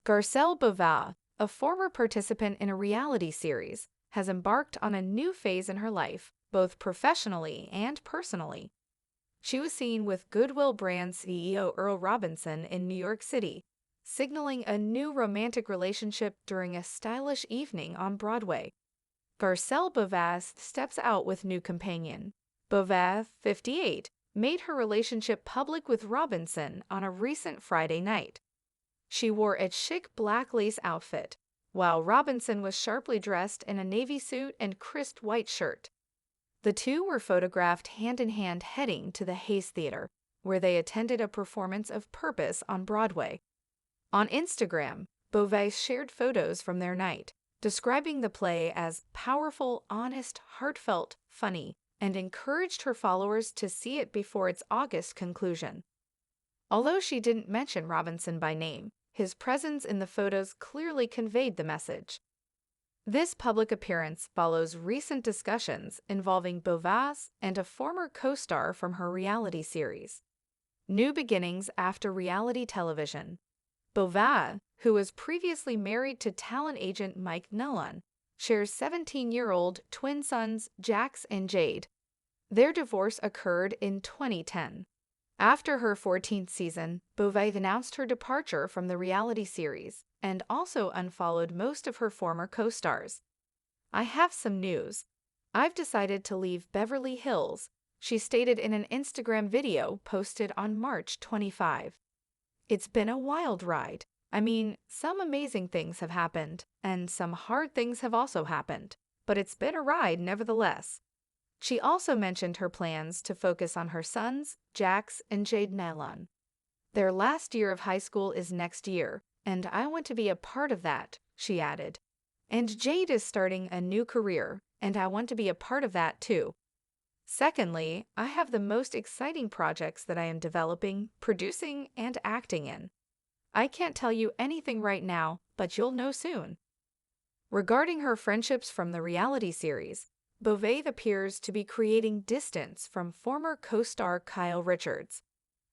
RHOBH, a former participant in a reality series, has embarked on a new phase in her life, both professionally and personally. She was seen with Goodwill Brand CEO Earl Robinson in New York City, signaling a new romantic relationship during a stylish evening on Broadway. RHOBH steps out with new companion. RHOBH, 58, made her relationship public with Robinson on a recent Friday night. She wore a chic black lace outfit, while Robinson was sharply dressed in a navy suit and crisp white shirt. The two were photographed hand-in-hand heading to the Hayes Theater, where they attended a performance of Purpose on Broadway. On Instagram, RHOBH shared photos from their night, describing the play as powerful, honest, heartfelt, funny, and encouraged her followers to see it before its August conclusion. Although she didn't mention Robinson by name, his presence in the photos clearly conveyed the message. This public appearance follows recent discussions involving RHOBH and a former co-star from her reality series. New beginnings after reality television. RHOBH, who was previously married to talent agent Mike Nellon, shares 17-year-old twin sons Jax and Jade. Their divorce occurred in 2010. After her 14th season, RHOBH announced her departure from the reality series and also unfollowed most of her former co-stars. "I have some news. I've decided to leave Beverly Hills," she stated in an Instagram video posted on March 25. "It's been a wild ride. I mean, some amazing things have happened, and some hard things have also happened, but it's been a ride nevertheless." She also mentioned her plans to focus on her sons, Jax and Jade Nellon. "Their last year of high school is next year, and I want to be a part of that," she added. "And Jade is starting a new career, and I want to be a part of that too. Secondly, I have the most exciting projects that I am developing, producing, and acting in. I can't tell you anything right now, but you'll know soon." Regarding her friendships from the reality series, RHOBH appears to be creating distance from former co-star Kyle Richards.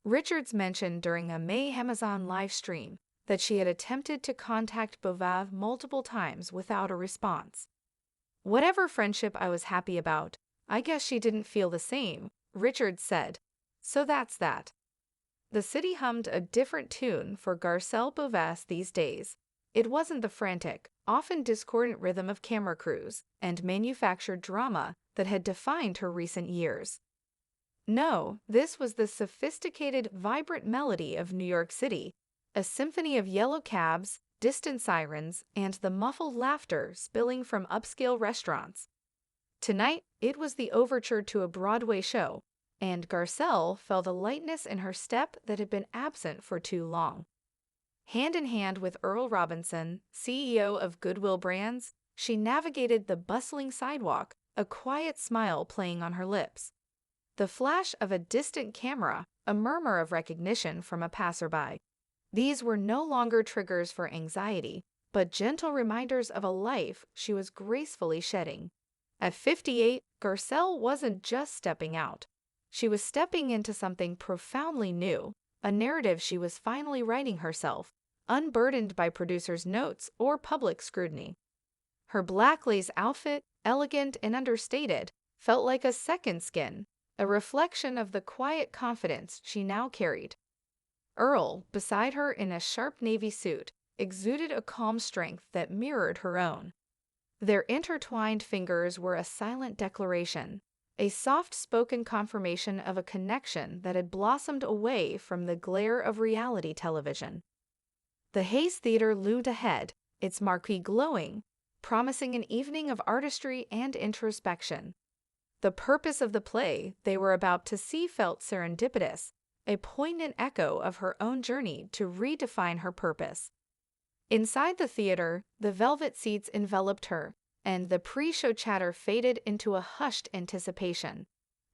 Richards mentioned during a May Amazon live stream that she had attempted to contact RHOBH multiple times without a response. "Whatever friendship I was happy about, I guess she didn't feel the same," Richards said. "So that's that." The city hummed a different tune for RHOBH these days. It wasn't the frantic, often discordant rhythm of camera crews and manufactured drama that had defined her recent years. No, this was the sophisticated, vibrant melody of New York City, a symphony of yellow cabs, distant sirens, and the muffled laughter spilling from upscale restaurants. Tonight, it was the overture to a Broadway show, and RHOBH felt a lightness in her step that had been absent for too long. Hand in hand with Earl Robinson, CEO of Goodwill Brands, she navigated the bustling sidewalk, a quiet smile playing on her lips. The flash of a distant camera, a murmur of recognition from a passerby. These were no longer triggers for anxiety, but gentle reminders of a life she was gracefully shedding. At 58, RHOBH wasn't just stepping out. She was stepping into something profoundly new, a narrative she was finally writing herself, unburdened by producers' notes or public scrutiny. Her black lace outfit, elegant and understated, felt like a second skin, a reflection of the quiet confidence she now carried. Earl, beside her in a sharp navy suit, exuded a calm strength that mirrored her own. Their intertwined fingers were a silent declaration, a soft-spoken confirmation of a connection that had blossomed away from the glare of reality television. The Hayes Theater loomed ahead, its marquee glowing, promising an evening of artistry and introspection. The purpose of the play they were about to see felt serendipitous, a poignant echo of her own journey to redefine her purpose. Inside the theater, the velvet seats enveloped her, and the pre-show chatter faded into a hushed anticipation.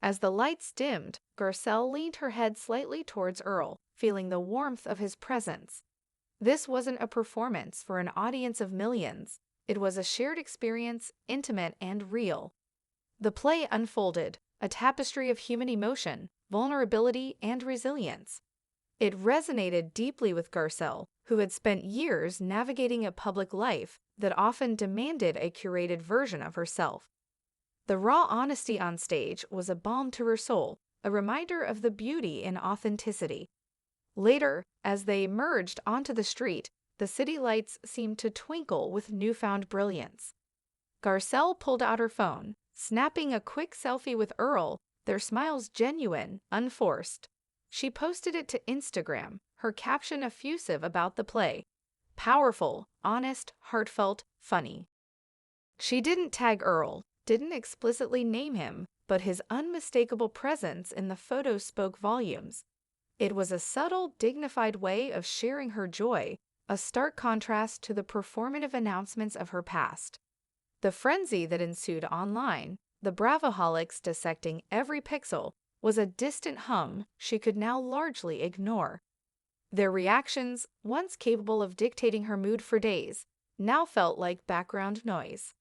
As the lights dimmed, RHOBH leaned her head slightly towards Earl, feeling the warmth of his presence. This wasn't a performance for an audience of millions. It was a shared experience, intimate and real. The play unfolded, a tapestry of human emotion, vulnerability, and resilience. It resonated deeply with RHOBH, who had spent years navigating a public life that often demanded a curated version of herself. The raw honesty on stage was a balm to her soul, a reminder of the beauty in authenticity. Later, as they emerged onto the street, the city lights seemed to twinkle with newfound brilliance. Garcelle pulled out her phone, snapping a quick selfie with Earl, their smiles genuine, unforced. She posted it to Instagram, her caption effusive about the play. Powerful, honest, heartfelt, funny. She didn't tag Earl, didn't explicitly name him, but his unmistakable presence in the photo spoke volumes. It was a subtle, dignified way of sharing her joy, a stark contrast to the performative announcements of her past. The frenzy that ensued online, the Bravoholics dissecting every pixel, was a distant hum she could now largely ignore. Their reactions, once capable of dictating her mood for days, now felt like background noise.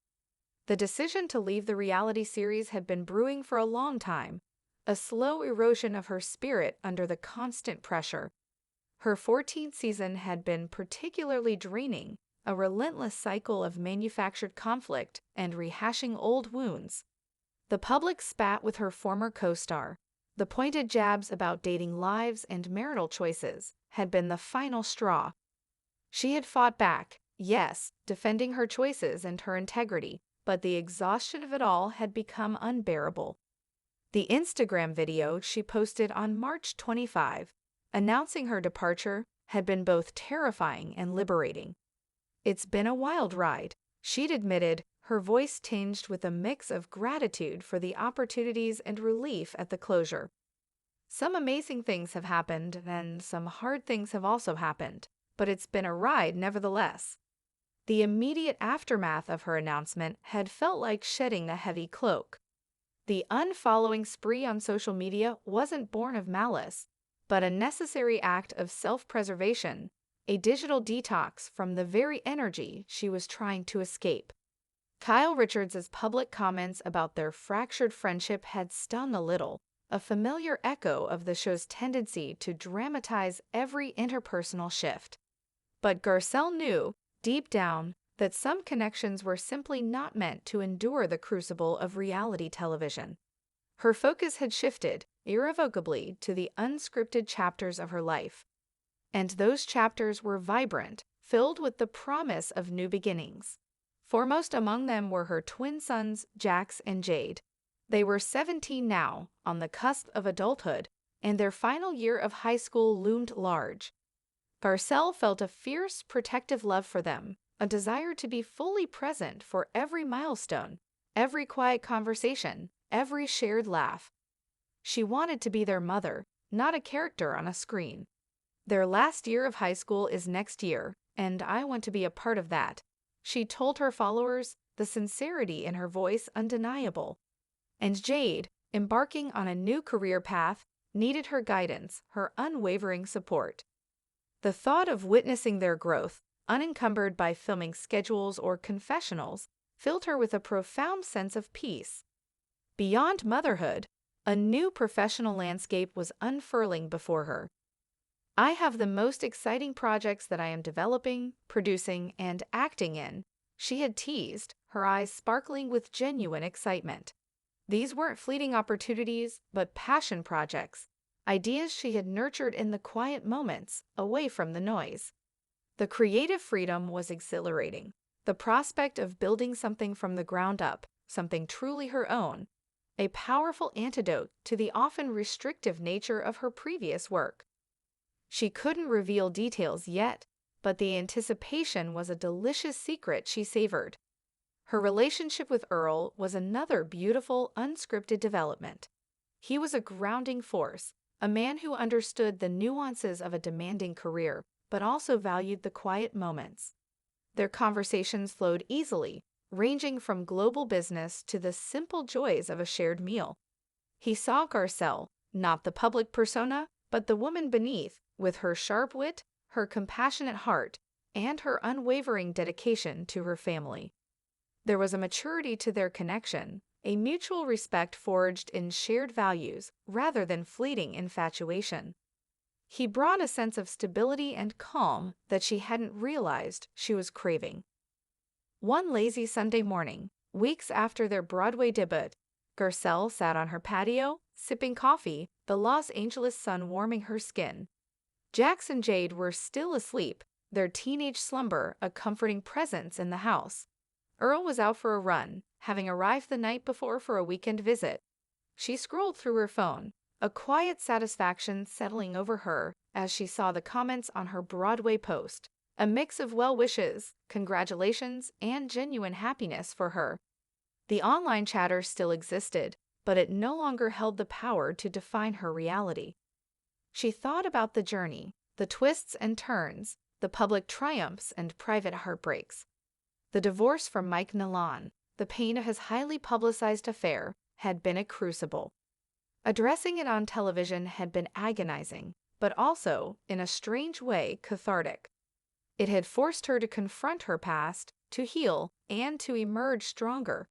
The decision to leave the reality series had been brewing for a long time, a slow erosion of her spirit under the constant pressure. Her 14th season had been particularly draining, a relentless cycle of manufactured conflict and rehashing old wounds. The public spat with her former co-star. The pointed jabs about dating lives and marital choices had been the final straw. She had fought back, yes, defending her choices and her integrity, but the exhaustion of it all had become unbearable. The Instagram video she posted on March 25, announcing her departure, had been both terrifying and liberating. "It's been a wild ride," she'd admitted, her voice tinged with a mix of gratitude for the opportunities and relief at the closure. "Some amazing things have happened, and some hard things have also happened, but it's been a ride nevertheless." The immediate aftermath of her announcement had felt like shedding a heavy cloak. The unfollowing spree on social media wasn't born of malice, but a necessary act of self-preservation, a digital detox from the very energy she was trying to escape. Kyle Richards' public comments about their fractured friendship had stung a little, a familiar echo of the show's tendency to dramatize every interpersonal shift. But Garcelle knew, deep down, that some connections were simply not meant to endure the crucible of reality television. Her focus had shifted, irrevocably, to the unscripted chapters of her life. And those chapters were vibrant, filled with the promise of new beginnings. Foremost among them were her twin sons, Jax and Jade. They were 17 now, on the cusp of adulthood, and their final year of high school loomed large. Garcelle felt a fierce, protective love for them, a desire to be fully present for every milestone, every quiet conversation, every shared laugh. She wanted to be their mother, not a character on a screen. "Their last year of high school is next year, and I want to be a part of that," she told her followers, the sincerity in her voice undeniable. And Jade, embarking on a new career path, needed her guidance, her unwavering support. The thought of witnessing their growth, unencumbered by filming schedules or confessionals, filled her with a profound sense of peace. Beyond motherhood, a new professional landscape was unfurling before her. "I have the most exciting projects that I am developing, producing, and acting in," she had teased, her eyes sparkling with genuine excitement. These weren't fleeting opportunities, but passion projects, ideas she had nurtured in the quiet moments, away from the noise. The creative freedom was exhilarating. The prospect of building something from the ground up, something truly her own, a powerful antidote to the often restrictive nature of her previous work. She couldn't reveal details yet, but the anticipation was a delicious secret she savored. Her relationship with Earl was another beautiful, unscripted development. He was a grounding force, a man who understood the nuances of a demanding career, but also valued the quiet moments. Their conversations flowed easily, ranging from global business to the simple joys of a shared meal. He saw Garcelle, not the public persona, but the woman beneath, with her sharp wit, her compassionate heart, and her unwavering dedication to her family. There was a maturity to their connection, a mutual respect forged in shared values rather than fleeting infatuation. He brought a sense of stability and calm that she hadn't realized she was craving. One lazy Sunday morning, weeks after their Broadway debut, Garcelle sat on her patio, sipping coffee, the Los Angeles sun warming her skin. Jax and Jade were still asleep, their teenage slumber a comforting presence in the house. Earl was out for a run, having arrived the night before for a weekend visit. She scrolled through her phone, a quiet satisfaction settling over her as she saw the comments on her Broadway post, a mix of well wishes, congratulations, and genuine happiness for her. The online chatter still existed, but it no longer held the power to define her reality. She thought about the journey, the twists and turns, the public triumphs and private heartbreaks. The divorce from Mike Nilan, the pain of his highly publicized affair, had been a crucible. Addressing it on television had been agonizing, but also, in a strange way, cathartic. It had forced her to confront her past, to heal, and to emerge stronger.